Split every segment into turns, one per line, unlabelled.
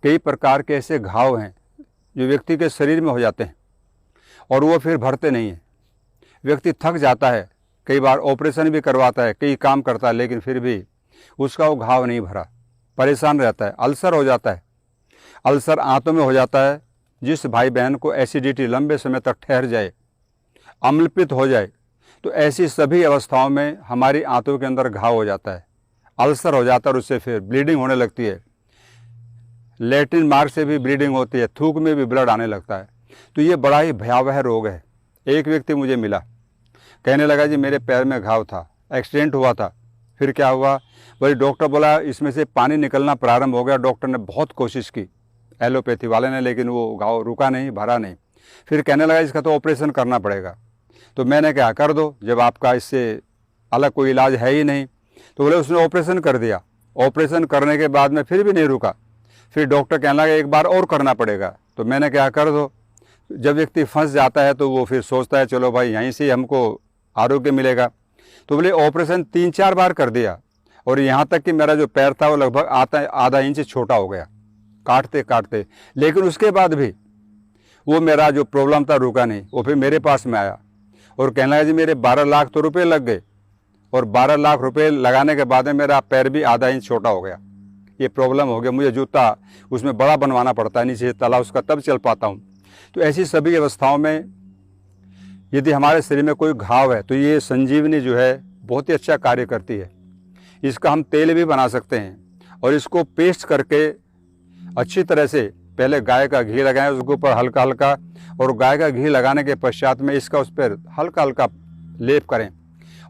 कई प्रकार के ऐसे घाव हैं जो व्यक्ति के शरीर में हो जाते हैं और वो फिर भरते नहीं हैं। व्यक्ति थक जाता है, कई बार ऑपरेशन भी करवाता है, कई काम करता है, लेकिन फिर भी उसका वो घाव नहीं भरा, परेशान रहता है। अल्सर हो जाता है, अल्सर आंतों में हो जाता है। जिस भाई बहन को एसिडिटी लंबे समय तक ठहर जाए, अम्लपित्त हो जाए, तो ऐसी सभी अवस्थाओं में हमारी आंतों के अंदर घाव हो जाता है, अल्सर हो जाता है और उससे फिर ब्लीडिंग होने लगती है। लैट्रिन मार्ग से भी ब्लीडिंग होती है, थूक में भी ब्लड आने लगता है। तो ये बड़ा ही भयावह रोग है। एक व्यक्ति मुझे मिला, कहने लगा जी मेरे पैर में घाव था, एक्सीडेंट हुआ था, फिर क्या हुआ, वही डॉक्टर बोला इसमें से पानी निकलना प्रारंभ हो गया। डॉक्टर ने बहुत कोशिश की, एलोपैथी वाले ने, लेकिन वो घाव रुका नहीं, भरा नहीं। फिर कहने लगा इसका तो ऑपरेशन करना पड़ेगा। तो मैंने कहा कर दो, जब आपका इससे अलग कोई इलाज है ही नहीं। तो बोले उसने ऑपरेशन कर दिया। ऑपरेशन करने के बाद में फिर भी नहीं रुका। फिर डॉक्टर कहने लगा एक बार और करना पड़ेगा। तो मैंने कहा कर दो। जब व्यक्ति फंस जाता है तो वो फिर सोचता है चलो भाई यहीं से हमको आरोग्य मिलेगा। तो बोले ऑपरेशन 3-4 बार कर दिया और यहाँ तक कि मेरा जो पैर था वो लगभग आधा इंच छोटा हो गया काटते काटते। लेकिन उसके बाद भी वो मेरा जो प्रॉब्लम था रुका नहीं। वो फिर मेरे पास में आया और कहने लगा जी मेरे 12 लाख तो रुपये लग गए, और 12 लाख रुपए लगाने के बाद में मेरा पैर भी आधा इंच छोटा हो गया। ये प्रॉब्लम हो गया, मुझे जूता उसमें बड़ा बनवाना पड़ता है, नीचे तला उसका, तब चल पाता हूँ। तो ऐसी सभी अवस्थाओं में यदि हमारे शरीर में कोई घाव है तो ये संजीवनी जो है बहुत ही अच्छा कार्य करती है। इसका हम तेल भी बना सकते हैं और इसको पेस्ट करके अच्छी तरह से पहले गाय का घी लगाएं उसके ऊपर हल्का हल्का, और गाय का घी लगाने के पश्चात में इसका उस पर हल्का हल्का लेप करें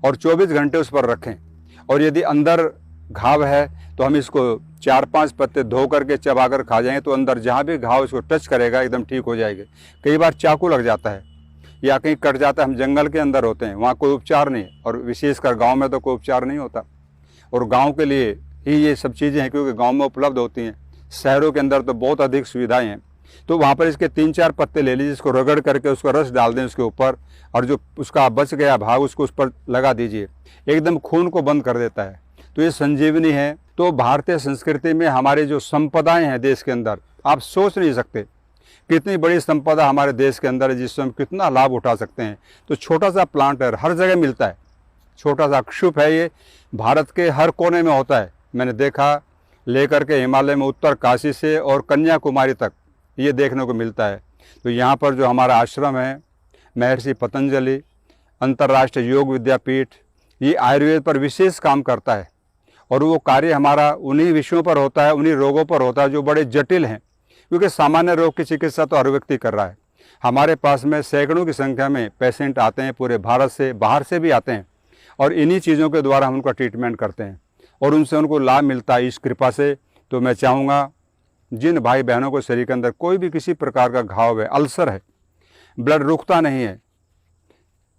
और 24 घंटे उस पर रखें। और यदि अंदर घाव है तो हम इसको 4-5 पत्ते धो करके चबा कर खा जाएंगे तो अंदर जहाँ भी घाव इसको टच करेगा एकदम ठीक हो जाएगी। कई बार चाकू लग जाता है या कहीं कट जाता है, हम जंगल के अंदर होते हैं, वहाँ कोई उपचार नहीं, और विशेषकर गांव में तो कोई उपचार नहीं होता। और गांव के लिए ही ये सब चीज़ें हैं क्योंकि गांव में उपलब्ध होती हैं। शहरों के अंदर तो बहुत अधिक सुविधाएं हैं। तो वहाँ पर इसके 3-4 पत्ते ले लीजिए, इसको रगड़ करके उसका रस डाल दें उसके ऊपर, और जो उसका बच गया भाग उसको उस पर लगा दीजिए, एकदम खून को बंद कर देता है। तो ये संजीवनी है। तो भारतीय संस्कृति में हमारे जो संपदाएं हैं देश के अंदर, आप सोच नहीं सकते कितनी बड़ी संपदा हमारे देश के अंदर है जिससे हम कितना लाभ उठा सकते हैं। तो छोटा सा प्लांट है, हर जगह मिलता है, छोटा सा क्षुप है, ये भारत के हर कोने में होता है। मैंने देखा, लेकर के हिमालय में उत्तर काशी से और कन्याकुमारी तक ये देखने को मिलता है। तो यहाँ पर जो हमारा आश्रम है महर्षि पतंजलि अंतर्राष्ट्रीय योग विद्यापीठ, ये आयुर्वेद पर विशेष काम करता है, और वो कार्य हमारा उन्हीं विषयों पर होता है, उन्हीं रोगों पर होता है जो बड़े जटिल हैं, क्योंकि सामान्य रोग की चिकित्सा तो हर व्यक्ति कर रहा है। हमारे पास में सैकड़ों की संख्या में पेशेंट आते हैं, पूरे भारत से, बाहर से भी आते हैं, और इन्हीं चीज़ों के द्वारा हम उनका ट्रीटमेंट करते हैं और उनसे उनको लाभ मिलता है इस कृपा से। तो मैं चाहूँगा जिन भाई बहनों को शरीर के अंदर कोई भी किसी प्रकार का घाव है, अल्सर है, ब्लड रुकता नहीं है,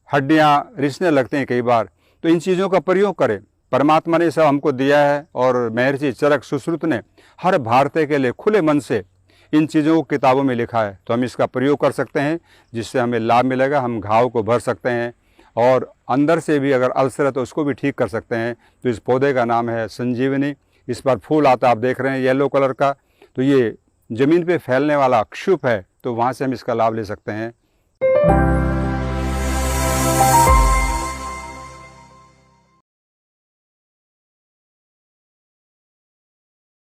हड्डियाँ रिसने लगते हैं कई बार, तो इन चीज़ों का प्रयोग करें। परमात्मा ने सब हमको दिया है और महर्षि चरक सुश्रुत ने हर भारतीय के लिए खुले मन से इन चीज़ों को किताबों में लिखा है। तो हम इसका प्रयोग कर सकते हैं जिससे हमें लाभ मिलेगा, हम घाव को भर सकते हैं और अंदर से भी अगर अल्सर है तो उसको भी ठीक कर सकते हैं। तो इस पौधे का नाम है संजीवनी। इस पर फूल आता आप देख रहे हैं येलो कलर का, तो ये ज़मीन पे फैलने वाला क्षुप है, तो वहाँ से हम इसका लाभ ले सकते हैं।